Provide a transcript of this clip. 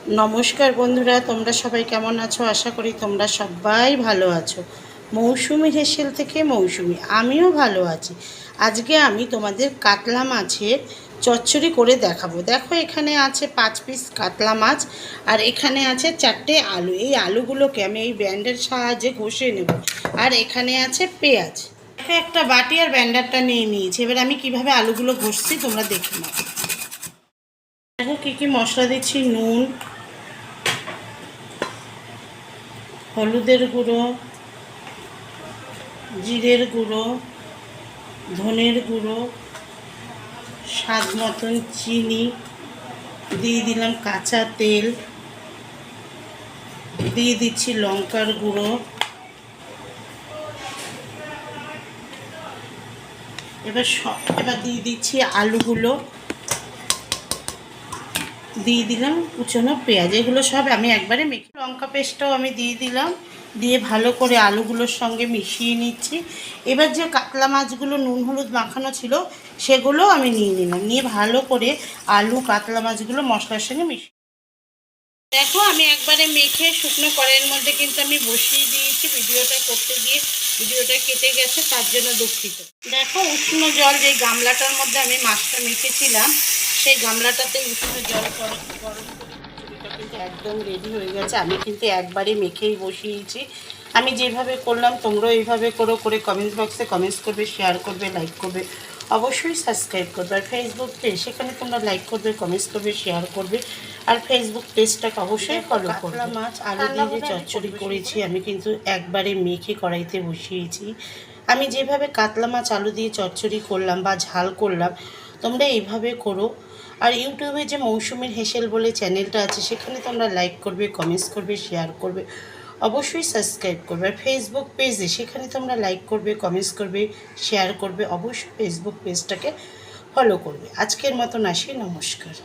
নমস্কার বন্ধুরা, তোমরা সবাই কেমন আছো? আশা করি তোমরা সবাই ভালো আছো। মৌসুমি হেসেল থেকে মৌসুমি, আমিও ভালো আছি। আজকে আমি তোমাদের কাতলা মাছের চচ্চড়ি করে দেখাবো। দেখো, এখানে আছে 5 পিস কাতলা মাছ, আর এখানে আছে 4টে আলু। এই আলুগুলোকে আমি এই ব্যান্ডের সাহায্যে ঘষে নেব। আর এখানে আছে পেঁয়াজ। দেখো, একটা বাটি আর ব্যান্ডারটা নিয়ে নিয়েছি। এবার আমি কিভাবে আলুগুলো ঘষছি তোমরা দেখে নাও। দেখো কী কী মশলা দিচ্ছি: নুন, হলুদের গুঁড়ো, জিরের গুঁড়ো, ধনের গুঁড়ো, স্বাদ মতন চিনি, দিয়ে দিলাম কাঁচা তেল, দিয়ে দিচ্ছি লঙ্কার গুঁড়ো। এবার দিয়ে দিচ্ছি আলুগুলো, দিয়ে দিলাম কুচনো পেঁয়াজ। এগুলো সব আমি একবারে মেখে, লঙ্কা পেস্টটাও আমি দিয়ে দিলাম, দিয়ে ভালো করে আলুগুলোর সঙ্গে মিশিয়ে নিচ্ছি। এবার যে কাতলা মাছগুলো নুন হলুদ মাখানো ছিল সেগুলো আমি নিয়ে নিলাম, নিয়ে ভালো করে আলু কাতলা মাছগুলো মশলার সঙ্গে মিশিয়ে। দেখো, আমি একবারে মেখে শুকনো কড়াইয়ের মধ্যে কিন্তু আমি বসিয়ে দিয়েছি। ভিডিওটা করতে গিয়ে ভিডিওটা কেটে গেছে, তার জন্য দুঃখিত। দেখো, উষ্ণ জল যেই গামলাটার মধ্যে আমি মাছটা মেখেছিলাম সেই গামলাটাতে উষ্ণ জল গরম করে খিচুড়িটা কিন্তু একদম রেডি হয়ে গেছে। আমি কিন্তু একবারে মেখেই বসিয়েছি। আমি যেভাবে করলাম তোমরাও এইভাবে করে কমেন্টস বক্সে কমেন্টস করবে, শেয়ার করবে, লাইক করবে, অবশ্যই সাবস্ক্রাইব করবে। আর ফেসবুক পেজ, সেখানে তোমরা লাইক করবে, কমেন্টস করবে, শেয়ার করবে, আর ফেসবুক পেজটাকে অবশ্যই ফলো করবে। কাতলা মাছ আলু দিয়ে যে চচ্চড়ি করেছি আমি কিন্তু একবারে মেখে কড়াইতে বসিয়েছি। আমি যেভাবে কাতলা মাছ আলু দিয়ে চচ্চড়ি করলাম বা ঝাল করলাম, তোমরা এইভাবে করো। আর ইউটিউবে যে মৌসুমির হেসেল বলে চ্যানেলটা আছে সেখানে তোমরা লাইক করবে, কমেন্টস করবে, শেয়ার করবে, অবশ্যই সাবস্ক্রাইব করবে। আর ফেসবুক পেজে সেখানে তোমরা লাইক করবে, কমেন্টস করবে, শেয়ার করবে, অবশ্যই ফেসবুক পেজটাকে ফলো করবে। আজকের মতন আসি, নমস্কার।